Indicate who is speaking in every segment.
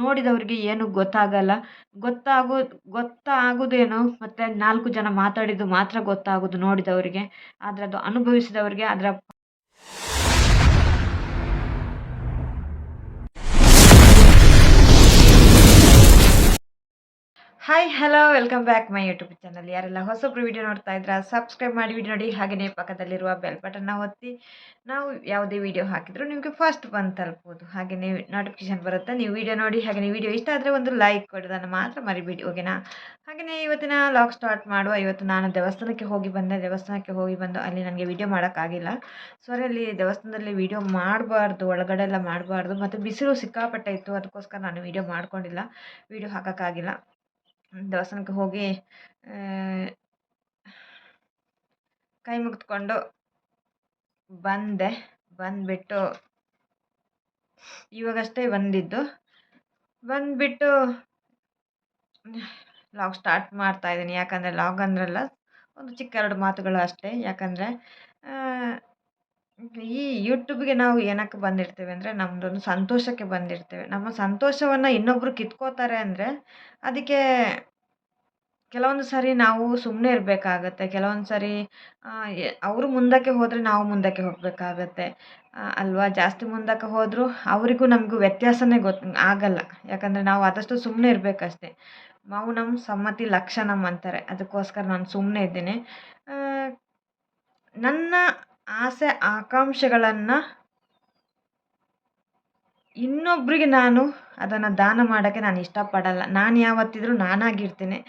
Speaker 1: ನೋಡಿದವರಿಗೆ ಏನು ಗೊತ್ತಾಗಲ್ಲ. ಗೊತ್ತಾಗೋದೇನು ಮತ್ತು 4 ಜನ ಮಾತಾಡಿದ್ದು ಮಾತ್ರ ಗೊತ್ತಾಗೋದು ನೋಡಿದವರಿಗೆ. ಆದರೆ ಅದು ಅನುಭವಿಸಿದವರಿಗೆ ಅದರ hi hello welcome back my YouTube channel. ಯಾರೆಲ್ಲ ಹೊಸಬ್ರು ವಿಡಿಯೋ ನೋಡ್ತಾ ಇದ್ರೆ ಸಬ್ಸ್ಕ್ರೈಬ್ ಮಾಡಿ ವಿಡಿಯೋ ನೋಡಿ, ಹಾಗೆಯೇ ಪಕ್ಕದಲ್ಲಿರುವ ಬೆಲ್ ಬಟನ್ನ ಒತ್ತಿ. ನಾವು ಯಾವುದೇ ವಿಡಿಯೋ ಹಾಕಿದರೂ ನಿಮಗೆ ಫಸ್ಟ್ ಬಂದು ತಲುಪೋದು, ಹಾಗೆಯೇ ನೋಟಿಫಿಕೇಶನ್ ಬರುತ್ತೆ. ನೀವು ವಿಡಿಯೋ ನೋಡಿ, ಹಾಗೆಯೇ ವಿಡಿಯೋ ಇಷ್ಟ ಆದರೆ ಒಂದು ಲೈಕ್ ಕೊಡೋದನ್ನು ಮಾತ್ರ ಮರಿಬೇಡಿ, ಓಕೆನಾ? ಹಾಗೆಯೇ ಇವತ್ತಿನ ಲಾಗ್ ಸ್ಟಾರ್ಟ್ ಮಾಡುವ. ಇವತ್ತು ನಾನು ದೇವಸ್ಥಾನಕ್ಕೆ ಹೋಗಿ ಬಂದು ಅಲ್ಲಿ ನನಗೆ ವಿಡಿಯೋ ಮಾಡೋಕ್ಕಾಗಿಲ್ಲ. ಅಲ್ಲಿ ದೇವಸ್ಥಾನದಲ್ಲಿ ವಿಡಿಯೋ ಮಾಡಬಾರ್ದು, ಒಳಗಡೆ ಎಲ್ಲ ಮಾಡಬಾರ್ದು, ಮತ್ತು ಬಿಸಿಲು ಸಿಕ್ಕಾಪಟ್ಟೆ ಇತ್ತು. ಅದಕ್ಕೋಸ್ಕರ ನಾನು ವಿಡಿಯೋ ಮಾಡ್ಕೊಂಡಿಲ್ಲ, ವಿಡಿಯೋ ಹಾಕೋಕ್ಕಾಗಿಲ್ಲ. ದೇವಸ್ಥಾನಕ್ಕೆ ಹೋಗಿ ಕೈ ಮುಗಿದ್ಕೊಂಡು ಬಂದುಬಿಟ್ಟು ಇವಾಗಷ್ಟೇ ಬಂದುಬಿಟ್ಟು ಲಾಗ್ ಸ್ಟಾರ್ಟ್ ಮಾಡ್ತಾ ಇದ್ದೀನಿ. ಯಾಕಂದರೆ ಲಾಗ್ ಅಂದ್ರಲ್ಲ, ಒಂದು ಚಿಕ್ಕ 2 ಮಾತುಗಳು ಅಷ್ಟೇ. ಯಾಕಂದರೆ ಈ ಯೂಟ್ಯೂಬ್ಗೆ ನಾವು ಏನಕ್ಕೆ ಬಂದಿರ್ತೇವೆ ಅಂದರೆ, ನಮ್ಮದೊಂದು ಸಂತೋಷಕ್ಕೆ ಬಂದಿರ್ತೇವೆ. ನಮ್ಮ ಸಂತೋಷವನ್ನು ಇನ್ನೊಬ್ಬರು ಕಿತ್ಕೋತಾರೆ ಅಂದರೆ ಅದಕ್ಕೆ ಕೆಲವೊಂದು ಸಾರಿ ನಾವು ಸುಮ್ಮನೆ ಇರಬೇಕಾಗತ್ತೆ. ಕೆಲವೊಂದು ಸಾರಿ ಅವರು ಮುಂದಕ್ಕೆ ಹೋದರೆ ನಾವು ಮುಂದಕ್ಕೆ ಹೋಗಬೇಕಾಗತ್ತೆ ಅಲ್ವಾ? ಜಾಸ್ತಿ ಮುಂದಕ್ಕೆ ಹೋದರೂ ಅವರಿಗೂ ನಮಗೂ ವ್ಯತ್ಯಾಸನೇ ಆಗಲ್ಲ. ಯಾಕಂದರೆ ನಾವು ಆದಷ್ಟು ಸುಮ್ಮನೆ ಇರಬೇಕಷ್ಟೆ. ಮೌನಂ ಸಮ್ಮತಿ ಲಕ್ಷಣಂ ಅಂತಾರೆ. ಅದಕ್ಕೋಸ್ಕರ ನಾನು ಸುಮ್ಮನೆ ಇದ್ದೀನಿ. ನನ್ನ ಆಸೆ ಆಕಾಂಕ್ಷೆಗಳನ್ನು ಇನ್ನೊಬ್ಬರಿಗೆ ನಾನು ಅದನ್ನು ದಾನ ಮಾಡೋಕ್ಕೆ ನಾನು ಇಷ್ಟಪಡಲ್ಲ. ನಾನು ಯಾವತ್ತಿದ್ರೂ ನಾನಾಗಿರ್ತೀನಿ.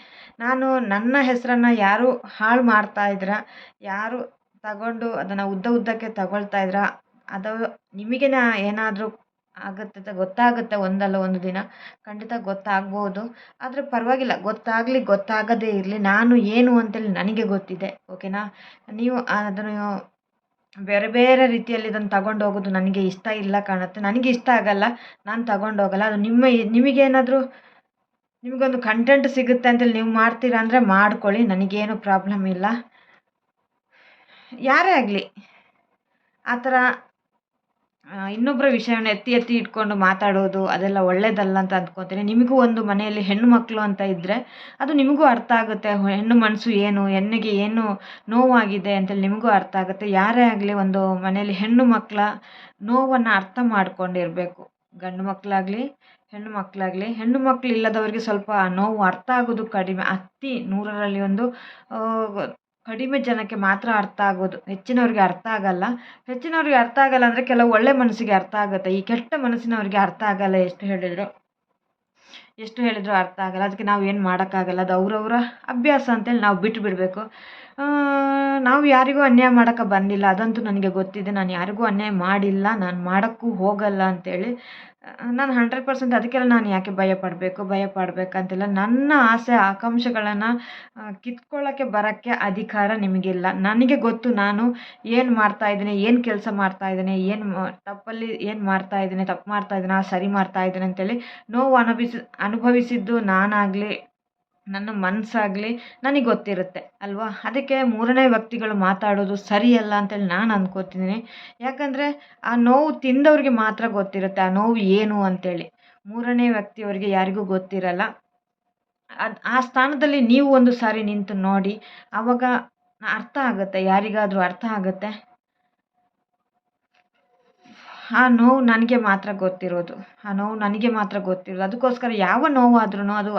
Speaker 1: ನನ್ನ ಹೆಸರನ್ನು ಯಾರು ಹಾಳು ಮಾಡ್ತಾಯಿದ್ರ, ಯಾರು ತಗೊಂಡು ಅದನ್ನು ಉದ್ದಕ್ಕೆ ತಗೊಳ್ತಾ ಇದ್ರ, ಅದು ನಿಮಗೆ ಏನಾದರೂ ಆಗುತ್ತೆ, ಗೊತ್ತಾಗುತ್ತೆ ಒಂದಲ್ಲ ಒಂದು ದಿನ. ಖಂಡಿತ ಗೊತ್ತಾಗ್ಬೋದು. ಆದರೆ ಪರವಾಗಿಲ್ಲ, ಗೊತ್ತಾಗದೇ ಇರಲಿ. ನಾನು ಏನು ಅಂತೇಳಿ ನನಗೆ ಗೊತ್ತಿದೆ, ಓಕೆನಾ? ನೀವು ಅದನ್ನು ಬೇರೆ ಬೇರೆ ರೀತಿಯಲ್ಲಿ ಇದನ್ನು ತಗೊಂಡು ಹೋಗೋದು ನನಗೆ ಇಷ್ಟ ಇಲ್ಲ ಕಾಣುತ್ತೆ. ನನಗೆ ಇಷ್ಟ ಆಗಲ್ಲ, ನಾನು ತಗೊಂಡೋಗಲ್ಲ. ಅದು ನಿಮಗೇನಾದರೂ ನಿಮಗೊಂದು ಕಂಟೆಂಟ್ ಸಿಗುತ್ತೆ ಅಂತೇಳಿ ನೀವು ಮಾಡ್ತೀರಾ ಅಂದರೆ ಮಾಡ್ಕೊಳ್ಳಿ, ನನಗೇನು ಪ್ರಾಬ್ಲಮ್ ಇಲ್ಲ. ಯಾರೇ ಆಗಲಿ ಆ ಥರ ಇನ್ನೊಬ್ಬರ ವಿಷಯವನ್ನು ಎತ್ತಿ ಇಟ್ಕೊಂಡು ಮಾತಾಡೋದು ಅದೆಲ್ಲ ಒಳ್ಳೆಯದಲ್ಲ ಅಂತ ಅಂದ್ಕೊತೀನಿ. ನಿಮಗೂ ಒಂದು ಮನೆಯಲ್ಲಿ ಹೆಣ್ಣು ಮಕ್ಕಳು ಅಂತ ಇದ್ದರೆ ಅದು ನಿಮಗೂ ಅರ್ಥ ಆಗುತ್ತೆ. ಹೆಣ್ಣು ಮನಸ್ಸು ಏನು, ಹೆಣ್ಣಿಗೆ ಏನು ನೋವಾಗಿದೆ ಅಂತೇಳಿ ನಿಮಗೂ ಅರ್ಥ ಆಗುತ್ತೆ. ಯಾರೇ ಆಗಲಿ ಒಂದು ಮನೆಯಲ್ಲಿ ಹೆಣ್ಣು ಮಕ್ಕಳ ನೋವನ್ನು ಅರ್ಥ ಮಾಡ್ಕೊಂಡಿರಬೇಕು. ಗಂಡು ಮಕ್ಕಳಾಗಲಿ ಹೆಣ್ಣು ಮಕ್ಕಳಾಗಲಿ. ಹೆಣ್ಣು ಮಕ್ಕಳು ಇಲ್ಲದವರಿಗೆ ಸ್ವಲ್ಪ ನೋವು ಅರ್ಥ ಆಗೋದು ಕಡಿಮೆ. 100ರಲ್ಲಿ ಒಂದು ಕಡಿಮೆ ಜನಕ್ಕೆ ಮಾತ್ರ ಅರ್ಥ ಆಗೋದು. ಹೆಚ್ಚಿನವ್ರಿಗೆ ಅರ್ಥ ಆಗಲ್ಲ. ಹೆಚ್ಚಿನವ್ರಿಗೆ ಅರ್ಥ ಆಗಲ್ಲ ಅಂದರೆ ಕೆಲವು ಒಳ್ಳೆ ಮನಸ್ಸಿಗೆ ಅರ್ಥ ಆಗುತ್ತೆ. ಈ ಕೆಟ್ಟ ಮನಸ್ಸಿನವ್ರಿಗೆ ಅರ್ಥ ಆಗಲ್ಲ. ಎಷ್ಟು ಹೇಳಿದ್ರು ಅರ್ಥ ಆಗಲ್ಲ. ಅದಕ್ಕೆ ನಾವು ಏನು ಮಾಡೋಕ್ಕಾಗಲ್ಲ. ಅದು ಅವರವರ ಅಭ್ಯಾಸ ಅಂತೇಳಿ ನಾವು ಬಿಟ್ಟು ಬಿಡಬೇಕು. ನಾವು ಯಾರಿಗೂ ಅನ್ಯಾಯ ಮಾಡೋಕ್ಕೆ ಬಂದಿಲ್ಲ, ಅದಂತೂ ನನಗೆ ಗೊತ್ತಿದೆ. ನಾನು ಯಾರಿಗೂ ಅನ್ಯಾಯ ಮಾಡಿಲ್ಲ, ನಾನು ಮಾಡೋಕ್ಕೂ ಹೋಗಲ್ಲ ಅಂತೇಳಿ ನಾನು 100% ಅದಕ್ಕೆಲ್ಲ ನಾನು ಯಾಕೆ ಭಯ ಪಡಬೇಕಂತಿಲ್ಲ. ನನ್ನ ಆಸೆ ಆಕಾಂಕ್ಷೆಗಳನ್ನು ಕಿತ್ಕೊಳ್ಳೋಕ್ಕೆ ಬರೋಕ್ಕೆ ಅಧಿಕಾರ ನಿಮಗಿಲ್ಲ. ನನಗೆ ಗೊತ್ತು ನಾನು ಏನು ಮಾಡ್ತಾಯಿದ್ದೀನಿ, ಏನು ಕೆಲಸ ಮಾಡ್ತಾಯಿದ್ದೀನಿ, ತಪ್ಪಲ್ಲಿ ಏನು ಮಾಡ್ತಾಯಿದ್ದೀನಿ, ತಪ್ಪು ಮಾಡ್ತಾಯಿದ್ದೀನ, ಸರಿ ಮಾಡ್ತಾಯಿದ್ದೀನಿ ಅಂತೇಳಿ ನೋವು ಅನುಭವಿಸಿದ್ದು ನಾನಾಗಲಿ ನನ್ನ ಮನಸ್ಸಾಗಲಿ ನನಗೆ ಗೊತ್ತಿರುತ್ತೆ ಅಲ್ವಾ? ಅದಕ್ಕೆ 3ನೇ ವ್ಯಕ್ತಿಗಳು ಮಾತಾಡೋದು ಸರಿಯಲ್ಲ ಅಂತೇಳಿ ನಾನು ಅಂದ್ಕೋತಿದ್ದೀನಿ. ಯಾಕಂದರೆ ಆ ನೋವು ತಿಂದವ್ರಿಗೆ ಮಾತ್ರ ಗೊತ್ತಿರುತ್ತೆ ಆ ನೋವು ಏನು ಅಂತೇಳಿ. 3ನೇ ವ್ಯಕ್ತಿಯವರಿಗೆ ಯಾರಿಗೂ ಗೊತ್ತಿರಲ್ಲ. ಆ ಸ್ಥಾನದಲ್ಲಿ ನೀವು ಒಂದು ಸಾರಿ ನಿಂತು ನೋಡಿ, ಆವಾಗ ಅರ್ಥ ಆಗುತ್ತೆ, ಯಾರಿಗಾದರೂ ಅರ್ಥ ಆಗುತ್ತೆ. ಆ ನೋವು ನನಗೆ ಮಾತ್ರ ಗೊತ್ತಿರೋದು. ಅದಕ್ಕೋಸ್ಕರ ಯಾವ ನೋವಾದ್ರೂ ಅದು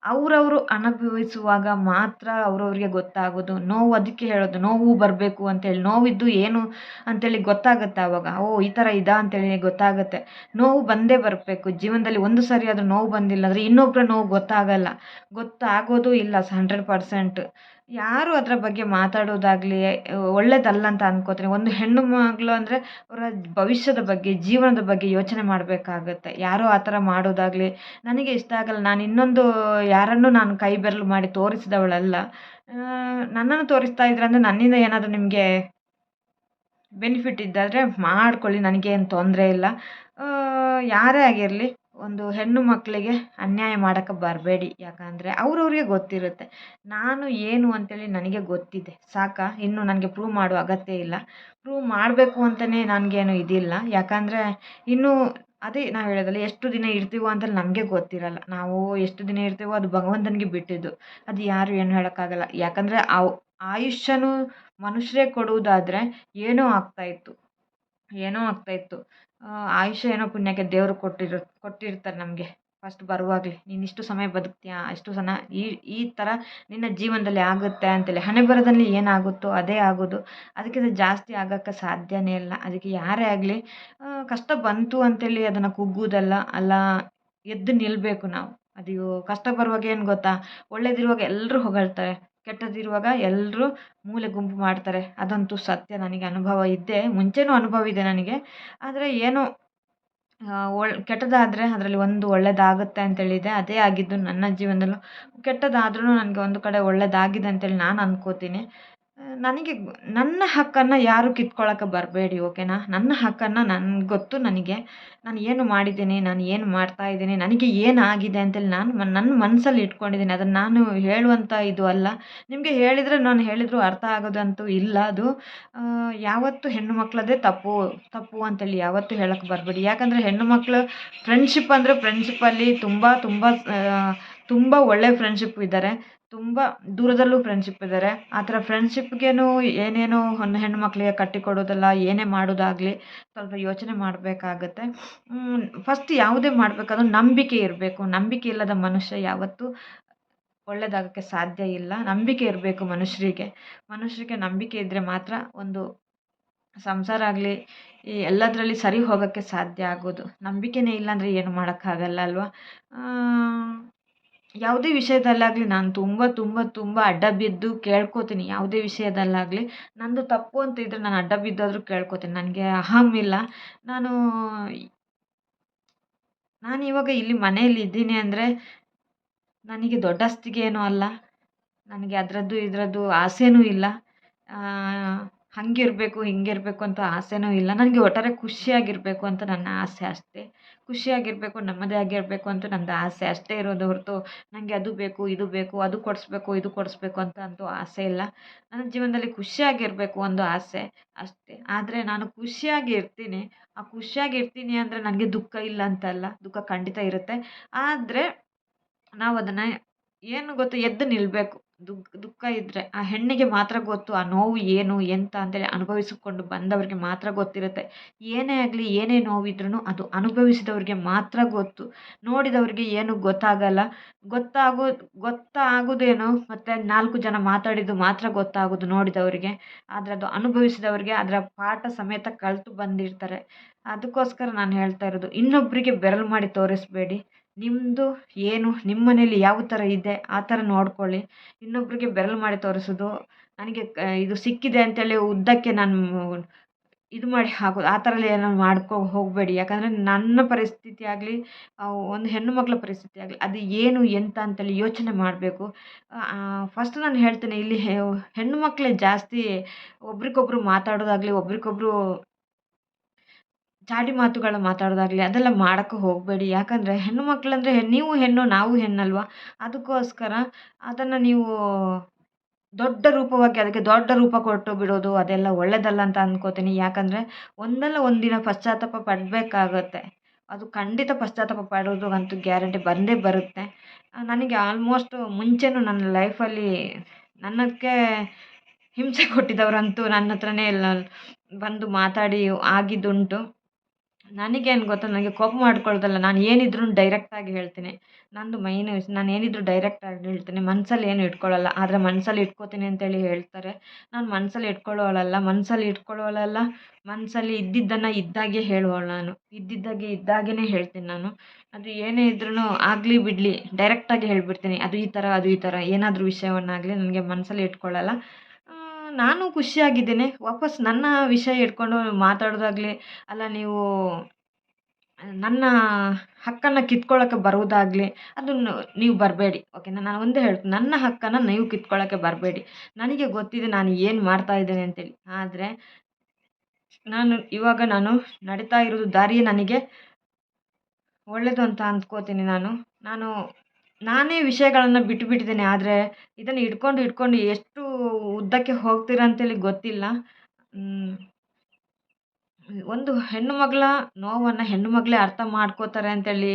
Speaker 1: ಅವರವರು ಅನುಭವಿಸುವಾಗ ಮಾತ್ರ ಅವರವ್ರಿಗೆ ಗೊತ್ತಾಗೋದು. ನೋವು ಅದಕ್ಕೆ ಹೇಳೋದು, ನೋವು ಬರಬೇಕು ಅಂತೇಳಿ. ನೋವಿದ್ದು ಏನು ಅಂತೇಳಿ ಗೊತ್ತಾಗುತ್ತೆ ಆವಾಗ. ಈ ಥರ ಇದಾ ಅಂತೇಳಿ ಗೊತ್ತಾಗುತ್ತೆ. ನೋವು ಬಂದೇ ಬರಬೇಕು ಜೀವನದಲ್ಲಿ. ಒಂದು ಸರಿ ಆದರೂ ನೋವು ಬಂದಿಲ್ಲ ಅಂದರೆ ಇನ್ನೊಬ್ಬರ ನೋವು ಗೊತ್ತಾಗೋದು ಇಲ್ಲ 100%. ಯಾರು ಅದರ ಬಗ್ಗೆ ಮಾತಾಡೋದಾಗಲಿ ಒಳ್ಳೆಯದಲ್ಲ ಅಂತ ಅಂದ್ಕೋತೀನಿ. ಒಂದು ಹೆಣ್ಣು ಮಗಳು ಅಂದರೆ ಅವರ ಭವಿಷ್ಯದ ಬಗ್ಗೆ, ಜೀವನದ ಬಗ್ಗೆ ಯೋಚನೆ ಮಾಡಬೇಕಾಗತ್ತೆ. ಯಾರೋ ಆ ಥರ ಮಾಡೋದಾಗಲಿ ನನಗೆ ಇಷ್ಟ ಆಗಲ್ಲ. ನಾನು ಇನ್ನೊಂದು ಯಾರನ್ನೂ ನಾನು ಕೈ ಬೆರಳು ಮಾಡಿ ತೋರಿಸಿದವಳಲ್ಲ. ನನ್ನನ್ನು ತೋರಿಸ್ತಾ ಇದ್ರೆ ಅಂದರೆ ನನ್ನಿಂದ ಏನಾದರೂ ನಿಮಗೆ ಬೆನಿಫಿಟ್ ಇದ್ದಾದರೆ ಮಾಡ್ಕೊಳ್ಳಿ, ನನಗೇನು ತೊಂದರೆ ಇಲ್ಲ. ಯಾರೇ ಆಗಿರಲಿ ಒಂದು ಹೆಣ್ಣು ಮಕ್ಕಳಿಗೆ ಅನ್ಯಾಯ ಮಾಡೋಕ್ಕೆ ಬರಬೇಡಿ. ಯಾಕಂದರೆ ಅವ್ರವ್ರಿಗೆ ಗೊತ್ತಿರುತ್ತೆ. ನಾನು ಏನು ಅಂತೇಳಿ ನನಗೆ ಗೊತ್ತಿದೆ, ಸಾಕಾ? ಇನ್ನು ನನಗೆ ಪ್ರೂವ್ ಮಾಡುವ ಅಗತ್ಯ ಇಲ್ಲ. ಪ್ರೂವ್ ಮಾಡಬೇಕು ಅಂತಲೇ ನನಗೇನು ಇದಿಲ್ಲ. ಯಾಕಂದರೆ ಇನ್ನೂ ಅದೇ ನಾವು ಹೇಳೋದಲ್ಲ, ಎಷ್ಟು ದಿನ ಇರ್ತೀವೋ ಅಂತ ನಮಗೆ ಗೊತ್ತಿರಲ್ಲ. ನಾವು ಎಷ್ಟು ದಿನ ಇರ್ತೀವೋ ಅದು ಭಗವಂತನಿಗೆ ಬಿಟ್ಟಿದ್ದು. ಅದು ಯಾರು ಏನು ಹೇಳೋಕ್ಕಾಗಲ್ಲ. ಯಾಕಂದರೆ ಆಯುಷ್ಯನೂ ಮನುಷ್ಯರೇ ಕೊಡುವುದಾದರೆ ಏನೋ ಆಗ್ತಾಯಿತ್ತು. ಏನೋ ಆಗ್ತಾಯಿತ್ತು. ಆಯುಷ್ಯ ಏನೋ ಪುಣ್ಯಕ್ಕೆ ದೇವರು ಕೊಟ್ಟಿರ್ತಾರೆ ನಮಗೆ ಫಸ್ಟ್ ಬರುವಾಗಲೇ. ನೀನಿಷ್ಟು ಸಮಯ ಬದುಕ್ತೀಯಾ, ಇಷ್ಟು ಈ ಈ ಥರ ನಿನ್ನ ಜೀವನದಲ್ಲಿ ಆಗುತ್ತೆ ಅಂತೇಳಿ. ಹಣೆಬರಹದಲ್ಲಿ ಏನಾಗುತ್ತೋ ಅದೇ ಆಗೋದು. ಅದಕ್ಕಿಂತ ಜಾಸ್ತಿ ಆಗೋಕ್ಕೆ ಸಾಧ್ಯನೇ ಇಲ್ಲ. ಅದಕ್ಕೆ ಯಾರೇ ಆಗಲಿ ಕಷ್ಟ ಬಂತು ಅಂತೇಳಿ ಅದನ್ನು ಕುಗ್ಗುವುದಲ್ಲ, ಅಲ್ಲ ಎದ್ದು ನಿಲ್ಲಬೇಕು ನಾವು. ಅದು ಕಷ್ಟ ಬರುವಾಗ ಏನು ಗೊತ್ತಾ, ಒಳ್ಳೇದಿರುವಾಗ ಎಲ್ಲರೂ ಹೊಗಳ್ತಾರೆ, ಕೆಟ್ಟದಿರುವಾಗ ಎಲ್ಲರೂ ಮೂಲೆ ಗುಂಪು ಮಾಡ್ತಾರೆ. ಅದಂತೂ ಸತ್ಯ. ನನಗೆ ಅನುಭವ ಇದ್ದೇ, ಮುಂಚೆನೂ ಅನುಭವ ಇದೆ ನನಗೆ. ಆದರೆ ಏನೋ ಕೆಟ್ಟದಾದರೆ ಅದರಲ್ಲಿ ಒಂದು ಒಳ್ಳೇದಾಗುತ್ತೆ ಅಂತೇಳಿದೆ. ಅದೇ ಆಗಿದ್ದು ನನ್ನ ಜೀವನದಲ್ಲೂ. ಕೆಟ್ಟದಾದ್ರೂ ನನಗೆ ಒಂದು ಕಡೆ ಒಳ್ಳೇದಾಗಿದೆ ಅಂತೇಳಿ ನಾನು ಅಂದ್ಕೋತೀನಿ. ನನಗೆ ನನ್ನ ಹಕ್ಕನ್ನು ಯಾರು ಕಿತ್ಕೊಳ್ಳೋಕೆ ಬರಬೇಡಿ, ಓಕೆನಾ? ನನ್ನ ಹಕ್ಕನ್ನು ನನ್ಗೆ ಗೊತ್ತು. ನಾನು ಏನು ಮಾಡಿದ್ದೀನಿ, ನಾನು ಏನು ಮಾಡ್ತಾ ಇದ್ದೀನಿ, ನನಗೆ ಏನಾಗಿದೆ ಅಂತೇಳಿ ನಾನು ನನ್ನ ಮನಸ್ಸಲ್ಲಿ ಇಟ್ಕೊಂಡಿದ್ದೀನಿ. ಅದನ್ನು ನಾನು ಹೇಳುವಂಥ ಇದು ಅಲ್ಲ. ನಿಮಗೆ ಹೇಳಿದರೆ ನಾನು ಹೇಳಿದರೂ ಅರ್ಥ ಆಗೋದಂತೂ ಇಲ್ಲ. ಅದು ಯಾವತ್ತೂ ಹೆಣ್ಣು ಮಕ್ಕಳದ್ದೇ ತಪ್ಪು ಅಂತೇಳಿ ಯಾವತ್ತೂ ಹೇಳೋಕ್ಕೆ ಬರಬೇಡಿ. ಯಾಕಂದರೆ ಹೆಣ್ಣು ಮಕ್ಕಳು ಫ್ರೆಂಡ್ಶಿಪ್ ಅಂದರೆ ಫ್ರೆಂಡ್ಶಿಪ್ಪಲ್ಲಿ ತುಂಬ ಒಳ್ಳೆಯ ಫ್ರೆಂಡ್ಶಿಪ್ ಇದ್ದಾರೆ. ತುಂಬ ದೂರದಲ್ಲೂ ಫ್ರೆಂಡ್ಶಿಪ್ ಇದ್ದಾರೆ. ಆ ಥರ ಫ್ರೆಂಡ್ಶಿಪ್ಗೇನು ಏನೇನೋ ಹೆಣ್ಣು ಮಕ್ಕಳಿಗೆ ಕಟ್ಟಿಕೊಡೋದಲ್ಲ, ಏನೇ ಮಾಡೋದಾಗಲಿ ಸ್ವಲ್ಪ ಯೋಚನೆ ಮಾಡಬೇಕಾಗತ್ತೆ. ಫಸ್ಟ್ ಯಾವುದೇ ಮಾಡಬೇಕಾದ್ರೂ ನಂಬಿಕೆ ಇರಬೇಕು. ನಂಬಿಕೆ ಇಲ್ಲದ ಮನುಷ್ಯ ಯಾವತ್ತೂ ಒಳ್ಳೆಯದಾಗೋಕ್ಕೆ ಸಾಧ್ಯ ಇಲ್ಲ. ನಂಬಿಕೆ ಇರಬೇಕು ಮನುಷ್ಯರಿಗೆ ನಂಬಿಕೆ ಇದ್ದರೆ ಮಾತ್ರ ಒಂದು ಸಂಸಾರ ಆಗಲಿ ಈ ಎಲ್ಲದರಲ್ಲಿ ಸರಿ ಹೋಗೋಕ್ಕೆ ಸಾಧ್ಯ ಆಗೋದು. ನಂಬಿಕೆನೇ ಇಲ್ಲಾಂದರೆ ಏನು ಮಾಡೋಕ್ಕಾಗಲ್ಲ ಅಲ್ವಾ? ಯಾವುದೇ ವಿಷಯದಲ್ಲಾಗಲಿ ನಾನು ತುಂಬ ಅಡ್ಡ ಬಿದ್ದು ಕೇಳ್ಕೊತೀನಿ. ಯಾವುದೇ ವಿಷಯದಲ್ಲಾಗಲಿ ನಂದು ತಪ್ಪು ಅಂತ ಇದ್ದರೆ ನಾನು ಅಡ್ಡ ಬಿದ್ದಾದರೂ ಕೇಳ್ಕೊತೀನಿ. ನನಗೆ ಅಹಂ ಇಲ್ಲ. ನಾನಿವಾಗ ಇಲ್ಲಿ ಮನೆಯಲ್ಲಿ ಇದ್ದೀನಿ ಅಂದರೆ ನನಗೆ ದೊಡ್ಡಸ್ತಿಗೆ ಏನೂ ಅಲ್ಲ. ನನಗೆ ಅದರದ್ದು ಇದರದ್ದು ಆಸೆನೂ ಇಲ್ಲ. ಹಾಗಿರ್ಬೇಕು ಹಿಂಗಿರಬೇಕು ಅಂತ ಆಸೆನೂ ಇಲ್ಲ. ನನಗೆ ಒಟ್ಟಾರೆ ಖುಷಿಯಾಗಿರಬೇಕು ಅಂತ ನನ್ನ ಆಸೆ ಅಷ್ಟೇ. ಖುಷಿಯಾಗಿರಬೇಕು, ನೆಮ್ಮದಿಯಾಗಿರಬೇಕು ಅಂತ ನಂದು ಆಸೆ ಅಷ್ಟೇ ಇರೋದು ಹೊರತು ನನಗೆ ಅದು ಬೇಕು, ಇದು ಬೇಕು, ಅದು ಕೊಡಿಸ್ಬೇಕು, ಇದು ಕೊಡಿಸ್ಬೇಕು ಅಂತ ಅಂತೂ ಆಸೆ ಇಲ್ಲ. ನನ್ನ ಜೀವನದಲ್ಲಿ ಖುಷಿಯಾಗಿರಬೇಕು ಒಂದು ಆಸೆ ಅಷ್ಟೇ. ಆದರೆ ನಾನು ಖುಷಿಯಾಗಿ ಇರ್ತೀನಿ. ಆ ಖುಷಿಯಾಗಿ ಇರ್ತೀನಿ ಅಂದರೆ ನನಗೆ ದುಃಖ ಇಲ್ಲ ಅಂತಲ್ಲ. ದುಃಖ ಖಂಡಿತ ಇರುತ್ತೆ. ಆದರೆ ನಾವು ಅದನ್ನು ಏನು ಗೊತ್ತು, ಎದ್ದು ನಿಲ್ಲಬೇಕು. ದುಃಖ ಇದ್ದರೆ ಆ ಹೆಣ್ಣಿಗೆ ಮಾತ್ರ ಗೊತ್ತು ಆ ನೋವು ಏನು ಎಂತ ಅಂತೇಳಿ. ಅನುಭವಿಸಿಕೊಂಡು ಬಂದವರಿಗೆ ಮಾತ್ರ ಗೊತ್ತಿರುತ್ತೆ. ಏನೇ ಆಗಲಿ, ಏನೇ ನೋವಿದ್ರೂ ಅದು ಅನುಭವಿಸಿದವ್ರಿಗೆ ಮಾತ್ರ ಗೊತ್ತು. ನೋಡಿದವರಿಗೆ ಏನು ಗೊತ್ತಾಗಲ್ಲ. ಗೊತ್ತಾಗೋದೇನು ಮತ್ತು 4 ಜನ ಮಾತಾಡಿದ್ದು ಮಾತ್ರ ಗೊತ್ತಾಗೋದು ನೋಡಿದವರಿಗೆ. ಆದರೆ ಅದು ಅನುಭವಿಸಿದವರಿಗೆ ಅದರ ಪಾಠ ಸಮೇತ ಕಲಿತು ಬಂದಿರ್ತಾರೆ. ಅದಕ್ಕೋಸ್ಕರ ನಾನು ಹೇಳ್ತಾ ಇರೋದು, ಇನ್ನೊಬ್ಬರಿಗೆ ಬೆರಳು ಮಾಡಿ ತೋರಿಸಬೇಡಿ. ನಿಮ್ಮದು ಏನು, ನಿಮ್ಮ ಮನೇಲಿ ಯಾವ ಥರ ಇದೆ ಆ ಥರ ನೋಡ್ಕೊಳ್ಳಿ. ಇನ್ನೊಬ್ಬರಿಗೆ ಬೆರಳು ಮಾಡಿ ತೋರಿಸೋದು, ನನಗೆ ಇದು ಸಿಕ್ಕಿದೆ ಅಂತೇಳಿ ಉದ್ದಕ್ಕೆ ನಾನು ಇದು ಮಾಡಿ ಹಾಕೋದು, ಆ ಥರ ಎಲ್ಲ ಏನೋ ಹೋಗಬೇಡಿ. ಯಾಕಂದರೆ ನನ್ನ ಪರಿಸ್ಥಿತಿ ಆಗಲಿ, ಒಂದು ಹೆಣ್ಣು ಮಕ್ಕಳ ಪರಿಸ್ಥಿತಿ ಆಗಲಿ, ಅದು ಏನು ಎಂತ ಅಂತೇಳಿ ಯೋಚನೆ ಮಾಡಬೇಕು. ಫಸ್ಟ್ ನಾನು ಹೇಳ್ತೇನೆ, ಇಲ್ಲಿ ಹೆಣ್ಣು ಮಕ್ಕಳೇ ಜಾಸ್ತಿ ಒಬ್ರಿಗೊಬ್ರು ಮಾತಾಡೋದಾಗಲಿ, ಒಬ್ರಿಗೊಬ್ರು ಚಾಡಿ ಮಾತುಗಳು ಮಾತಾಡೋದಾಗಲಿ ಅದೆಲ್ಲ ಮಾಡೋಕ್ಕೆ ಹೋಗಬೇಡಿ. ಯಾಕಂದರೆ ಹೆಣ್ಣು ಮಕ್ಕಳಂದರೆ ನೀವು ಹೆಣ್ಣು, ನಾವು ಹೆಣ್ಣಲ್ವಾ? ಅದಕ್ಕೋಸ್ಕರ ಅದನ್ನು ನೀವು ದೊಡ್ಡ ರೂಪವಾಗಿ ಅದಕ್ಕೆ ದೊಡ್ಡ ರೂಪ ಕೊಟ್ಟು ಬಿಡೋದು ಅದೆಲ್ಲ ಒಳ್ಳೆಯದಲ್ಲ ಅಂತ ಅಂದ್ಕೋತೀನಿ. ಯಾಕಂದರೆ ಒಂದಲ್ಲ ಒಂದಿನ ಪಶ್ಚಾತ್ತಾಪ ಪಡಬೇಕಾಗತ್ತೆ. ಅದು ಖಂಡಿತ ಪಶ್ಚಾತ್ತಾಪ ಪಡೋದು ಅಂತೂ ಗ್ಯಾರಂಟಿ ಬಂದೇ ಬರುತ್ತೆ. ನನಗೆ ಆಲ್ಮೋಸ್ಟ್ ಮುಂಚೆನೂ ನನ್ನ ಲೈಫಲ್ಲಿ ನನ್ನಕ್ಕೆ ಹಿಂಸೆ ಕೊಟ್ಟಿದ್ದವರಂತೂ ನನ್ನ ಹತ್ರನೇ ಎಲ್ಲ ಬಂದು ಮಾತಾಡಿ ಆಗಿದ್ದುಂಟು. ನನಗೇನು ಗೊತ್ತಾ, ನನಗೆ ಕೋಪ ಮಾಡ್ಕೊಳ್ಳೋದಲ್ಲ. ನಾನು ಏನಿದ್ರೂ ಡೈರೆಕ್ಟಾಗಿ ಹೇಳ್ತೀನಿ. ನಂದು ಮೈನ್ ನಾನು ಏನಿದ್ರೂ ಡೈರೆಕ್ಟಾಗಿ ಹೇಳ್ತೀನಿ. ಮನಸ್ಸಲ್ಲಿ ಏನು ಇಟ್ಕೊಳ್ಳಲ್ಲ. ಆದರೆ ಮನಸ್ಸಲ್ಲಿ ಇಟ್ಕೋತೀನಿ ಅಂತೇಳಿ ಹೇಳ್ತಾರೆ. ನಾನು ಮನಸ್ಸಲ್ಲಿ ಇಟ್ಕೊಳ್ಳೋಳಲ್ಲ. ಮನಸ್ಸಲ್ಲಿ ಇದ್ದಿದ್ದನ್ನು ಇದ್ದಾಗೆ ಹೇಳುವವಳು ನಾನು. ಇದ್ದಿದ್ದಾಗೆ ಇದ್ದಾಗೇ ಹೇಳ್ತೀನಿ ನಾನು. ಅದು ಏನೇ ಇದ್ರೂ ಆಗಲಿ ಬಿಡಲಿ ಡೈರೆಕ್ಟಾಗಿ ಹೇಳಿಬಿಡ್ತೀನಿ. ಅದು ಈ ಥರ ಏನಾದರೂ ವಿಷಯವನ್ನಾಗಲಿ ನನಗೆ ಮನಸ್ಸಲ್ಲಿ ಇಟ್ಕೊಳ್ಳಲ್ಲ. ನಾನು ಖುಷಿಯಾಗಿದ್ದೀನಿ. ವಾಪಸ್ ನನ್ನ ವಿಷಯ ಇಟ್ಕೊಂಡು ಮಾತಾಡೋದಾಗಲಿ, ಅಲ್ಲ ನೀವು ನನ್ನ ಹಕ್ಕನ್ನು ಕಿತ್ಕೊಳ್ಳೋಕ್ಕೆ ಬರುವುದಾಗಲಿ ಅದನ್ನು ನೀವು ಬರಬೇಡಿ, ಓಕೆನಾ? ನಾನು ಒಂದೇ ಹೇಳ್ತೀನಿ, ನನ್ನ ಹಕ್ಕನ್ನು ನೀವು ಕಿತ್ಕೊಳ್ಳೋಕ್ಕೆ ಬರಬೇಡಿ. ನನಗೆ ಗೊತ್ತಿದೆ ನಾನು ಏನು ಮಾಡ್ತಾ ಇದ್ದೇನೆ ಅಂತೇಳಿ. ಆದರೆ ಇವಾಗ ನಾನು ನಡೀತಾ ಇರೋದು ದಾರಿಯೇ ನನಗೆ ಒಳ್ಳೆಯದು ಅಂತ ಅಂದ್ಕೋತೀನಿ ನಾನು. ನಾನೇ ವಿಷಯಗಳನ್ನು ಬಿಟ್ಟಿದ್ದೇನೆ. ಆದರೆ ಇದನ್ನು ಹಿಡ್ಕೊಂಡು ಎಷ್ಟು ಉದ್ದಕ್ಕೆ ಹೋಗ್ತೀರಾ ಅಂತೇಳಿ ಗೊತ್ತಿಲ್ಲ. ಒಂದು ಹೆಣ್ಣು ಮಗಳ ನೋವನ್ನು ಹೆಣ್ಣು ಮಗಳೇ ಅರ್ಥ ಮಾಡ್ಕೋತಾರೆ ಅಂತೇಳಿ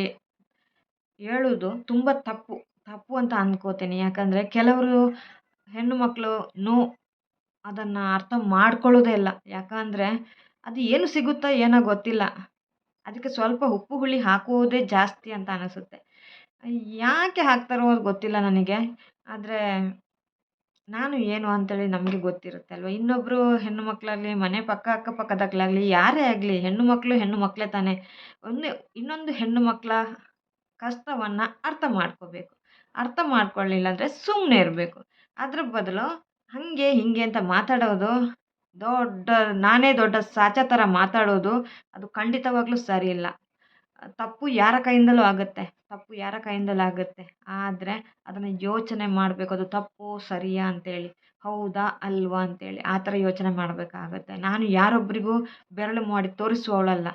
Speaker 1: ಹೇಳುವುದು ತುಂಬ ತಪ್ಪು. ತಪ್ಪು ಅಂತ ಅಂದ್ಕೋತೀನಿ. ಯಾಕಂದರೆ ಕೆಲವರು ಹೆಣ್ಣು ಮಕ್ಕಳು ಅದನ್ನು ಅರ್ಥ ಮಾಡ್ಕೊಳ್ಳೋದೇ ಇಲ್ಲ. ಯಾಕಂದರೆ ಅದು ಏನು ಸಿಗುತ್ತೋ ಏನೋ ಗೊತ್ತಿಲ್ಲ. ಅದಕ್ಕೆ ಸ್ವಲ್ಪ ಉಪ್ಪು ಹುಳಿ ಹಾಕುವುದೇ ಜಾಸ್ತಿ ಅಂತ ಅನಿಸುತ್ತೆ. ಯಾಕೆ ಹಾಕ್ತಾರೋ ಅದು ಗೊತ್ತಿಲ್ಲ ನನಗೆ. ಆದರೆ ನಾನು ಏನು ಅಂತೇಳಿ ನಮಗೆ ಗೊತ್ತಿರುತ್ತೆ ಅಲ್ವಾ. ಇನ್ನೊಬ್ಬರು ಹೆಣ್ಣು ಮಕ್ಕಳಾಗಲಿ, ಮನೆ ಪಕ್ಕ ಅಕ್ಕಪಕ್ಕದಾಗಲಾಗಲಿ ಯಾರೇ ಆಗಲಿ ಹೆಣ್ಣು ಮಕ್ಕಳು ಹೆಣ್ಣು ಮಕ್ಕಳೇ ತಾನೇ. ಒಂದು ಇನ್ನೊಂದು ಹೆಣ್ಣು ಮಕ್ಕಳ ಕಷ್ಟವನ್ನು ಅರ್ಥ ಮಾಡ್ಕೋಬೇಕು. ಅರ್ಥ ಮಾಡ್ಕೊಳ್ಳಿಲ್ಲ ಅಂದರೆ ಸುಮ್ಮನೆ ಇರಬೇಕು. ಅದ್ರ ಬದಲು ಹಾಗೆ ಹೀಗೆ ಅಂತ ಮಾತಾಡೋದು, ದೊಡ್ಡ ನಾನೇ ದೊಡ್ಡ ಸಾಚಾ ಥರ ಮಾತಾಡೋದು ಅದು ಖಂಡಿತವಾಗ್ಲೂ ಸರಿ ಇಲ್ಲ. ತಪ್ಪು ಯಾರ ಕೈಯಿಂದಲೂ ಆಗುತ್ತೆ. ತಪ್ಪು ಯಾರ ಕೈಯಿಂದಲೂ ಆಗುತ್ತೆ. ಆದರೆ ಅದನ್ನು ಯೋಚನೆ ಮಾಡಬೇಕು. ಅದು ತಪ್ಪೋ ಸರಿಯಾ ಅಂತೇಳಿ, ಹೌದಾ ಅಲ್ವಾ ಅಂತೇಳಿ ಆ ಥರ ಯೋಚನೆ ಮಾಡಬೇಕಾಗತ್ತೆ. ನಾನು ಯಾರೊಬ್ಬರಿಗೂ ಬೆರಳು ಮಾಡಿ ತೋರಿಸುವವಳಲ್ಲ.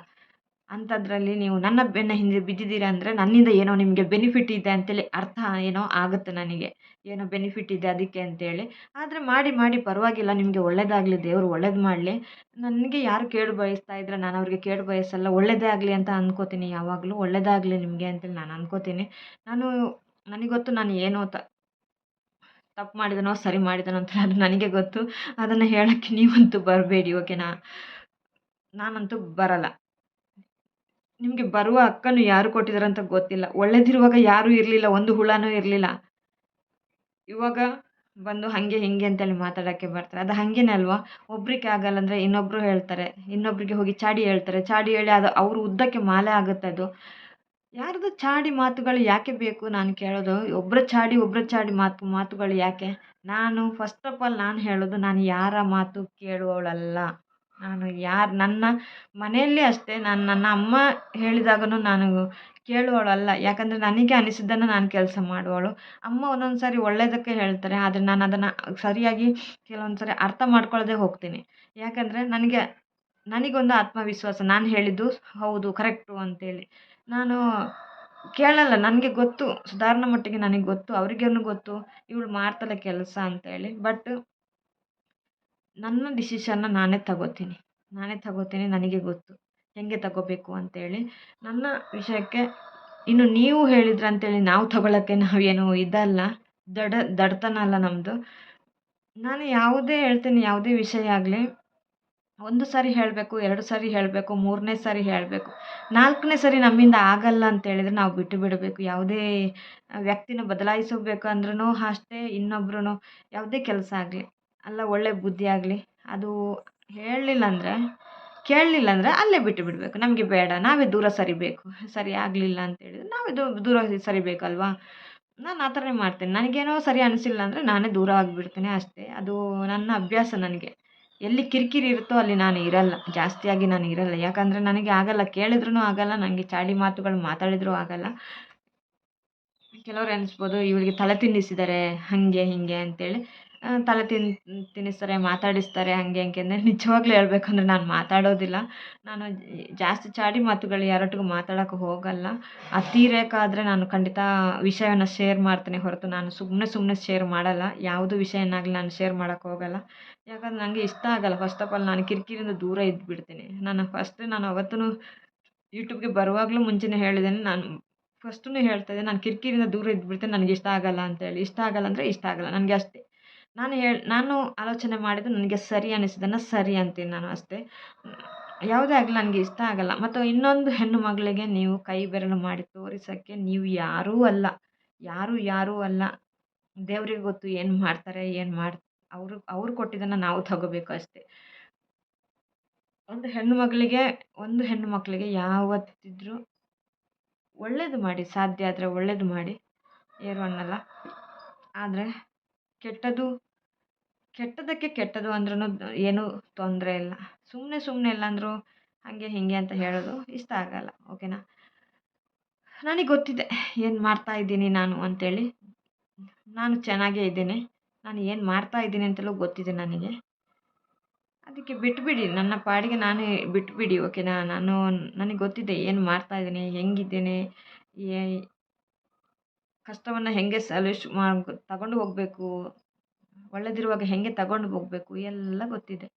Speaker 1: ಅಂಥದ್ರಲ್ಲಿ ನೀವು ನನ್ನ ಬೆನ್ನ ಹಿಂದೆ ಬಿದ್ದಿದ್ದೀರಾ ಅಂದರೆ ನನ್ನಿಂದ ಏನೋ ನಿಮಗೆ ಬೆನಿಫಿಟ್ ಇದೆ ಅಂತೇಳಿ ಅರ್ಥ ಏನೋ ಆಗುತ್ತೆ ನನಗೆ. ಏನೋ ಬೆನಿಫಿಟ್ ಇದೆ ಅದಕ್ಕೆ ಅಂತೇಳಿ. ಆದರೆ ಮಾಡಿ ಮಾಡಿ ಪರವಾಗಿಲ್ಲ, ನಿಮಗೆ ಒಳ್ಳೆಯದಾಗಲಿ, ದೇವರು ಒಳ್ಳೇದು ಮಾಡಲಿ. ನನಗೆ ಯಾರು ಕೇಡು ಬಯಸ್ತಾ ಇದ್ರೆ ನಾನು ಅವ್ರಿಗೆ ಕೇಡು ಬಯಸಲ್ಲ. ಒಳ್ಳೆಯದೇ ಆಗಲಿ ಅಂತ ಅಂದ್ಕೋತೀನಿ ಯಾವಾಗಲೂ. ಒಳ್ಳೆಯದಾಗಲಿ ನಿಮಗೆ ಅಂತೇಳಿ ನಾನು ಅಂದ್ಕೋತೀನಿ. ನಾನು ನನಗೊತ್ತು ನಾನು ಏನು ತಪ್ಪು ಮಾಡಿದನೋ ಸರಿ ಮಾಡಿದನೋ ಅಂತ ಅದು ನನಗೆ ಗೊತ್ತು. ಅದನ್ನು ಹೇಳೋಕ್ಕೆ ನೀವಂತೂ ಬರಬೇಡಿ, ಓಕೆನಾ. ನಾನಂತೂ ಬರಲ್ಲ. ನಿಮಗೆ ಬರುವ ಹಕ್ಕನ್ನು ಯಾರು ಕೊಟ್ಟಿದ್ದಾರೆ ಅಂತ ಗೊತ್ತಿಲ್ಲ. ಒಳ್ಳೆದಿರುವಾಗ ಯಾರೂ ಇರಲಿಲ್ಲ, ಒಂದು ಹುಳನೂ ಇರಲಿಲ್ಲ. ಇವಾಗ ಬಂದು ಹಾಗೆ ಹೀಗೆ ಅಂತೇಳಿ ಮಾತಾಡೋಕ್ಕೆ ಬರ್ತಾರೆ. ಅದು ಹಾಗೇನೆ ಅಲ್ವಾ. ಒಬ್ರಿಗೆ ಆಗಲ್ಲ ಅಂದರೆ ಇನ್ನೊಬ್ಬರು ಹೇಳ್ತಾರೆ. ಇನ್ನೊಬ್ಬರಿಗೆ ಹೋಗಿ ಚಾಡಿ ಹೇಳ್ತಾರೆ. ಚಾಡಿ ಹೇಳಿ ಅದು ಅವ್ರ ಉದ್ದಕ್ಕೆ ಮಾಲೆ ಆಗುತ್ತೆ ಅದು. ಯಾರ್ದು ಚಾಡಿ ಮಾತುಗಳು ಯಾಕೆ ಬೇಕು ನಾನು ಕೇಳೋದು? ಒಬ್ಬರ ಚಾಡಿ ಮಾತುಗಳು ಯಾಕೆ? ನಾನು ಫಸ್ಟ್ ಆಫ್ ಆಲ್ ನಾನು ಹೇಳೋದು, ನಾನು ಯಾರ ಮಾತು ಕೇಳುವವಳಲ್ಲ. ನಾನು ನನ್ನ ಮನೆಯಲ್ಲೇ ಅಷ್ಟೇ, ನಾನು ನನ್ನ ಅಮ್ಮ ಹೇಳಿದಾಗನೂ ನಾನು ಕೇಳುವವಳಲ್ಲ. ಯಾಕಂದರೆ ನನಗೆ ಅನಿಸಿದ್ದನ್ನು ನಾನು ಕೆಲಸ ಮಾಡುವವಳು. ಅಮ್ಮ ಒಂದೊಂದು ಸಾರಿ ಒಳ್ಳೆಯದಕ್ಕೆ ಹೇಳ್ತಾರೆ. ಆದರೆ ನಾನು ಅದನ್ನು ಸರಿಯಾಗಿ ಕೆಲವೊಂದು ಸಾರಿ ಅರ್ಥ ಮಾಡ್ಕೊಳ್ಳದೆ ಹೋಗ್ತೀನಿ. ಯಾಕಂದರೆ ನನಗೊಂದು ಆತ್ಮವಿಶ್ವಾಸ. ನಾನು ಹೇಳಿದ್ದು ಹೌದು, ಕರೆಕ್ಟು ಅಂತೇಳಿ. ನಾನು ಕೇಳಲ್ಲ. ನನಗೆ ಗೊತ್ತು, ಸುಧಾರಣೆ ಮಟ್ಟಿಗೆ ನನಗೆ ಗೊತ್ತು, ಅವ್ರಿಗೇನು ಗೊತ್ತು ಇವಳು ಮಾಡ್ತಾಳೆ ಕೆಲಸ ಅಂತೇಳಿ. ಬಟ್ ನನ್ನ ಡಿಸಿಷನ್ನ ನಾನೇ ತಗೋತೀನಿ. ನನಗೆ ಗೊತ್ತು ಹೆಂಗೆ ತಗೋಬೇಕು ಅಂತೇಳಿ. ನನ್ನ ವಿಷಯಕ್ಕೆ ಇನ್ನು ನೀವು ಹೇಳಿದ್ರಂತೇಳಿ ನಾವು ತಗೊಳ್ಳೋಕ್ಕೆ ನಾವೇನು ಇದಲ್ಲ, ದಡ್ತನ ಅಲ್ಲ ನಮ್ಮದು. ನಾನು ಯಾವುದೇ ಹೇಳ್ತೀನಿ, ಯಾವುದೇ ವಿಷಯ ಆಗಲಿ 1 ಸಾರಿ ಹೇಳಬೇಕು, 2 ಸಾರಿ ಹೇಳಬೇಕು, 3ನೇ ಸಾರಿ ಹೇಳಬೇಕು. 4ನೇ ಸಾರಿ ನಮ್ಮಿಂದ ಆಗಲ್ಲ ಅಂತೇಳಿದರೆ ನಾವು ಬಿಟ್ಟು ಬಿಡಬೇಕು. ಯಾವುದೇ ವ್ಯಕ್ತಿನ ಬದಲಾಯಿಸಬೇಕಂದ್ರೂ ಅಷ್ಟೇ, ಇನ್ನೊಬ್ರು ಯಾವುದೇ ಕೆಲಸ ಆಗಲಿ, ಅಲ್ಲ ಒಳ್ಳೆ ಬುದ್ಧಿ ಆಗಲಿ, ಅದು ಕೇಳಲಿಲ್ಲ ಅಂದರೆ ಅಲ್ಲೇ ಬಿಟ್ಟು ಬಿಡಬೇಕು. ನಮಗೆ ಬೇಡ, ನಾವೇ ದೂರ ಸರಿಬೇಕು. ಸರಿ ಆಗಲಿಲ್ಲ ಅಂತೇಳಿದರೆ ನಾವೇ ದೂರ ಸರಿಬೇಕಲ್ವಾ. ನಾನು ಆ ಥರನೇ ಮಾಡ್ತೇನೆ. ನನಗೇನೋ ಸರಿ ಅನಿಸಿಲ್ಲ ಅಂದರೆ ನಾನೇ ದೂರ ಆಗಿಬಿಡ್ತೀನಿ ಅಷ್ಟೇ. ಅದು ನನ್ನ ಅಭ್ಯಾಸ. ನನಗೆ ಎಲ್ಲಿ ಕಿರಿಕಿರಿ ಇರುತ್ತೋ ಅಲ್ಲಿ ನಾನು ಇರಲ್ಲ. ಜಾಸ್ತಿಯಾಗಿ ನಾನು ಇರಲ್ಲ. ಯಾಕಂದರೆ ನನಗೆ ಆಗಲ್ಲ, ಕೇಳಿದ್ರೂ ಆಗಲ್ಲ, ನನಗೆ ಚಾಡಿ ಮಾತುಗಳು ಮಾತಾಡಿದರೂ ಆಗಲ್ಲ. ಕೆಲವ್ರು ಎಣಿಸ್ಬೋದು ಇವಳಿಗೆ ತಲೆ ತಿನ್ನಿಸಿದ್ದಾರೆ ಹಾಗೆ ಹೀಗೆ ಅಂತೇಳಿ. ತಲೆ ತಿನ್ನಿಸ್ತಾರೆ, ಮಾತಾಡಿಸ್ತಾರೆ ಹಾಗೆ ಹೀಗೆ ಅಂದರೆ ನಿಜವಾಗ್ಲೂ ಹೇಳ್ಬೇಕಂದ್ರೆ ನಾನು ಮಾತಾಡೋದಿಲ್ಲ. ನಾನು ಜಾಸ್ತಿ ಚಾಡಿ ಮಾತುಗಳು ಯಾರೊಟ್ಟಿಗೂ ಮಾತಾಡೋಕ್ಕೆ ಹೋಗಲ್ಲ. ಅತಿರೇಕ ಆದರೆ ನಾನು ಖಂಡಿತ ವಿಷಯವನ್ನು ಶೇರ್ ಮಾಡ್ತೀನಿ ಹೊರತು ನಾನು ಸುಮ್ಮನೆ ಶೇರ್ ಮಾಡಲ್ಲ. ಯಾವುದು ವಿಷಯನಾಗಲಿ ನಾನು ಶೇರ್ ಮಾಡೋಕ್ಕೆ ಹೋಗಲ್ಲ. ಯಾಕಂದ್ರೆ ನನಗೆ ಇಷ್ಟ ಆಗಲ್ಲ. ಫಸ್ಟ್ ಆಫ್ ಆಲ್ ನಾನು ಕಿರಿಕಿರಿಯಿಂದ ದೂರ ಇದ್ದುಬಿಡ್ತೀನಿ. ನಾನು ಅವತ್ತೂ ಯೂಟ್ಯೂಬ್ಗೆ ಬರುವಾಗಲೂ ಮುಂಚೆನೇ ಹೇಳಿದ್ದೇನೆ. ನಾನು ಫಸ್ಟೂ ಹೇಳ್ತಾ ಇದ್ದೆ, ನಾನು ಕಿರಿಕಿರಿಯಿಂದ ದೂರ ಇದ್ದುಬಿಡ್ತೀನಿ. ನನಗೆ ಇಷ್ಟ ಆಗಲ್ಲ ಅಂತೇಳಿ. ಇಷ್ಟ ಆಗಲ್ಲ ಅಂದರೆ ಇಷ್ಟ ಆಗಲ್ಲ, ನನಗೆ ಅಷ್ಟೇ. ನಾನು ಆಲೋಚನೆ ಮಾಡಿದ್ದು ನನಗೆ ಸರಿ ಅನ್ನಿಸಿದ್ದನ್ನು ಸರಿ ಅಂತೀನಿ ನಾನು ಅಷ್ಟೇ. ಯಾವುದೇ ಆಗಲಿ ನನಗೆ ಇಷ್ಟ ಆಗಲ್ಲ. ಮತ್ತು ಇನ್ನೊಂದು ಹೆಣ್ಣು ಮಗಳಿಗೆ ನೀವು ಕೈ ಬೆರಳು ಮಾಡಿ ತೋರಿಸೋಕ್ಕೆ ನೀವು ಯಾರೂ ಅಲ್ಲ. ಯಾರೂ ಅಲ್ಲ. ದೇವರಿಗೆ ಗೊತ್ತು ಏನು ಮಾಡ್ತಾರೆ, ಅವ್ರು ಕೊಟ್ಟಿದ್ದನ್ನು ನಾವು ತಗೋಬೇಕು ಅಷ್ಟೇ. ಒಂದು ಹೆಣ್ಣು ಮಕ್ಕಳಿಗೆ ಯಾವತ್ತಿದ್ರೂ ಒಳ್ಳೇದು ಮಾಡಿ, ಸಾಧ್ಯ ಆದರೆ ಒಳ್ಳೇದು ಮಾಡಿ, ಏನು ಅನ್ನಲ್ಲ. ಆದರೆ ಕೆಟ್ಟದಕ್ಕೆ ಕೆಟ್ಟದು ಅಂದ್ರೂ ಏನೂ ತೊಂದರೆ ಇಲ್ಲ. ಸುಮ್ಮನೆ ಎಲ್ಲಾಂದರೂ ಹಾಗೆ ಹೀಗೆ ಅಂತ ಹೇಳೋದು ಇಷ್ಟ ಆಗಲ್ಲ, ಓಕೆನಾ. ನನಗೆ ಗೊತ್ತಿದೆ ಏನು ಮಾಡ್ತಾ ಇದ್ದೀನಿ ನಾನು ಅಂತೇಳಿ. ನಾನು ಚೆನ್ನಾಗೇ ಇದ್ದೀನಿ. ನಾನು ಏನು ಮಾಡ್ತಾ ಇದ್ದೀನಿ ಅಂತಲೂ ಗೊತ್ತಿದೆ ನನಗೆ. ಅದಕ್ಕೆ ಬಿಟ್ಟುಬಿಡಿ, ನನ್ನ ಪಾಡಿಗೆ ನಾನೇ ಬಿಟ್ಟುಬಿಡಿ, ಓಕೆನಾ. ನನಗೆ ಗೊತ್ತಿದೆ ಏನು ಮಾಡ್ತಾ ಇದ್ದೀನಿ, ಹೆಂಗಿದ್ದೀನಿ, ಕಷ್ಟವನ್ನು ಹೇಗೆ ತಗೊಂಡು ಹೋಗಬೇಕು, ಒಳ್ಳೆದಿರುವಾಗ ಹೇಗೆ ತಗೊಂಡು ಹೋಗಬೇಕು ಎಲ್ಲ ಗೊತ್ತಿದೆ.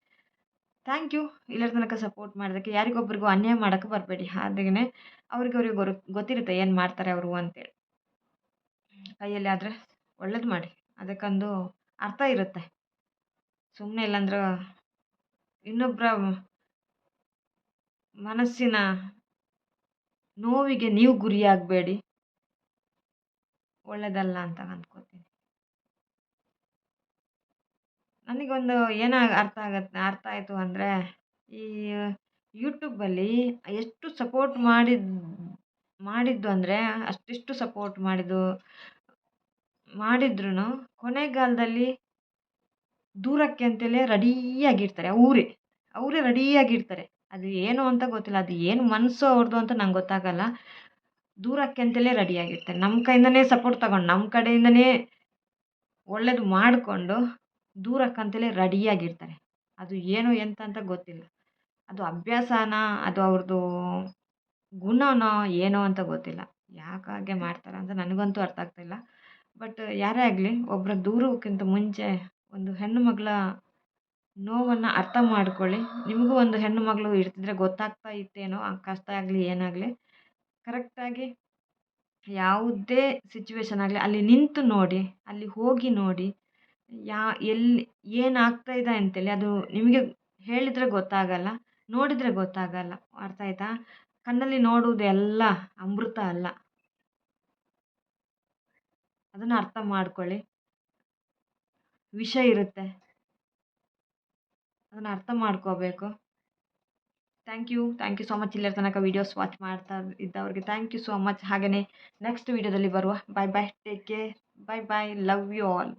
Speaker 1: ಥ್ಯಾಂಕ್ ಯು ಇಲ್ಲರ ತನಕ ಸಪೋರ್ಟ್ ಮಾಡೋದಕ್ಕೆ. ಯಾರಿಗೊಬ್ರಿಗೂ ಅನ್ಯಾಯ ಮಾಡೋಕ್ಕೆ ಬರಬೇಡಿ. ಹಾಗೇನೆ ಅವ್ರಿಗೆ ಗೊತ್ತಿರುತ್ತೆ ಏನು ಮಾಡ್ತಾರೆ ಅವರು ಅಂತೇಳಿ. ಕೈಯಲ್ಲಿ ಆದರೆ ಒಳ್ಳೇದು ಮಾಡಿ, ಅದಕ್ಕೊಂದು ಅರ್ಥ ಇರುತ್ತೆ. ಸುಮ್ಮನೆ ಇಲ್ಲಾಂದ್ರೆ ಇನ್ನೊಬ್ಬರ ಮನಸ್ಸಿನ ನೋವಿಗೆ ನೀವು ಗುರಿಯಾಗಬೇಡಿ. ಒಳ್ಳೇದಲ್ಲ ಅಂತ ಅಂದ್ಕೋತೀನಿ. ನನಗೊಂದು ಅರ್ಥ ಆಯಿತು ಅಂದರೆ, ಈ ಯೂಟ್ಯೂಬಲ್ಲಿ ಎಷ್ಟು ಸಪೋರ್ಟ್ ಮಾಡಿದ್ದು ಅಂದರೆ ಅಷ್ಟಿಷ್ಟು ಸಪೋರ್ಟ್ ಮಾಡಿದ್ರೂ ಕೊನೆಗಾಲದಲ್ಲಿ ದೂರಕ್ಕೆ ಅಂತಲೇ ರೆಡಿಯಾಗಿರ್ತಾರೆ. ಅವರೇ ರೆಡಿಯಾಗಿರ್ತಾರೆ. ಅದು ಏನು ಅಂತ ಗೊತ್ತಿಲ್ಲ. ಅದು ಏನು ಮನಸ್ಸು ಅವ್ರದ್ದು ಅಂತ ನಂಗೆ ಗೊತ್ತಾಗಲ್ಲ. ದೂರಕ್ಕೆ ಅಂತಲೇ ರೆಡಿಯಾಗಿರ್ತಾರೆ. ನಮ್ಮ ಕೈಯಿಂದನೇ ಸಪೋರ್ಟ್ ತಗೊಂಡು, ನಮ್ಮ ಕಡೆಯಿಂದನೇ ಒಳ್ಳೇದು ಮಾಡಿಕೊಂಡು ದೂರಕ್ಕಂತಲೇ ರೆಡಿಯಾಗಿರ್ತಾರೆ. ಅದು ಏನು ಎಂತ ಅಂತ ಗೊತ್ತಿಲ್ಲ. ಅದು ಅಭ್ಯಾಸನಾ, ಅದು ಅವ್ರದ್ದು ಗುಣನೋ ಏನೋ ಅಂತ ಗೊತ್ತಿಲ್ಲ. ಯಾಕಾಗೆ ಮಾಡ್ತಾರೆ ಅಂತ ನನಗಂತೂ ಅರ್ಥ ಆಗ್ತಾಯಿಲ್ಲ. ಬಟ್ ಯಾರೇ ಆಗಲಿ, ಒಬ್ಬರ ದೂರೋಕ್ಕಿಂತ ಮುಂಚೆ ಒಂದು ಹೆಣ್ಣು ಮಗಳ ನೋವನ್ನು ಅರ್ಥ ಮಾಡ್ಕೊಳ್ಳಿ. ನಿಮಗೂ ಒಂದು ಹೆಣ್ಣು ಮಗಳು ಇರ್ತಿದ್ರೆ ಗೊತ್ತಾಗ್ತಾ ಇತ್ತೇನೋ ಆ ಕಷ್ಟ ಆಗಲಿ ಏನಾಗಲಿ. ಕರೆಕ್ಟಾಗಿ ಯಾವುದೇ ಸಿಚುವೇಶನ್ ಆಗಲಿ ಅಲ್ಲಿ ನಿಂತು ನೋಡಿ, ಅಲ್ಲಿ ಹೋಗಿ ನೋಡಿ, ಎಲ್ಲಿ ಏನಾಗ್ತಾ ಇದೆ ಅಂತೇಳಿ ಅದು ನಿಮಗೆ ಹೇಳಿದರೆ ಗೊತ್ತಾಗಲ್ಲ, ನೋಡಿದರೆ ಗೊತ್ತಾಗಲ್ಲ. ಅರ್ಥ ಆಯ್ತಾ? ಕಣ್ಣಲ್ಲಿ ನೋಡುವುದೆಲ್ಲ ಅಮೃತ ಅಲ್ಲ. ಅದನ್ನು ಅರ್ಥ ಮಾಡ್ಕೊಳ್ಳಿ. ವಿಷ ಇರುತ್ತೆ, ಅದನ್ನು ಅರ್ಥ ಮಾಡ್ಕೋಬೇಕು. Thank you so much. ಇಲ್ಲರ ತನಕ ವೀಡಿಯೋಸ್ ವಾಚ್ ಮಾಡ್ತಾ ಇದ್ದವ್ರಿಗೆ ಥ್ಯಾಂಕ್ ಯು ಸೋ ಮಚ್. ಹಾಗೆಯೇ ನೆಕ್ಸ್ಟ್ ವೀಡಿಯೋದಲ್ಲಿ ಬರುವ. Bye, take care, bye, love you all.